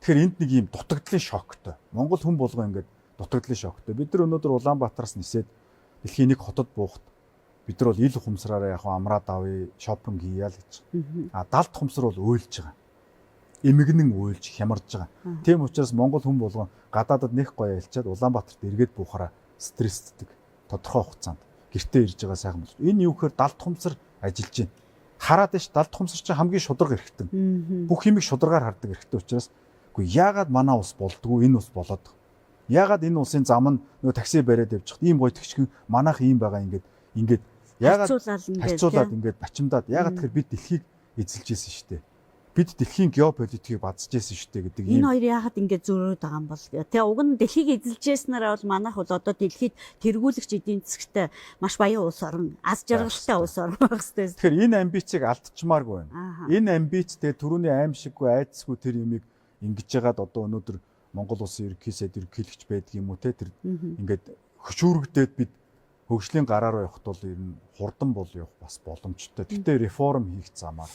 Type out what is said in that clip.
Тэгэхээр энд нэг юм дутагдлын шоктой. Монгол хүн болгоо ингээд дутагдлын шоктой. Бид нар өнөөдөр Улаанбаатараас нисээд дэлхийн нэг хотод буухад бид нар бол ил ухамсараараа яг амраад авъя, шопинг хийя л гэж. Далд ухамсар бол уйлж байгаа. Эмгэнэн уйлж хямарж байгаа. Тийм учраас монгол хүн болгоо гадаадад нэг гоё ялчаад Улаанбаатарт эргээд буухаараа стрессддэг. Тодорхой хугацаанд гэртээ ирж байгаа сайхан болж. Энэ юу гэхээр далд ухамсар ажиллаж байна. Хараад ш далд ухамсар чинь хамгийн шударга эрхтэн. Бүх юмыг шударгаар хардаг эрхтэн учраас үгүй яагаад манай ус болдгоо энэ ус болоод. Яагаад энэ улсын зам нь нөгөө такси бариад явчихд ийм гоё тэгчгэн манайх ийм байгаа ингээд яагаад харьцуулаад ингээд бачимдаад яагаад тэгэхээр бид дэлхийг эзэлж ийсэн шүү дээ. Бид дэлхийн геополитикийг бадж ийсэн шүү дээ гэдэг энэ хоёр яагаад ингээд зөрөөд байгаа юм бол тэгээ уг нь дэлхийг эзэлж ийснараа бол манайх бол одоо дэлхийд тэргүүлэгч эдийн засгт маш баян улс орн, аз жаргалтай улс орн байх хэрэгтэй. Тэгэхээр энэ амбицийг алдчихмааргүй байна. Энэ амбицтэй түрүүний аимшиггүй айдсгүй тэр юмыг ингэж яагаад одоо өнөөдөр Монгол улсын ерөнхий сайд ерөнхийлөгч байдаг юм уу те тэр ингээд хөшүүрэгдээд бид хөгжлийн гараар явахд бол ер нь хурдан бол явах бас боломжтой. Гэхдээ реформ хийх замаар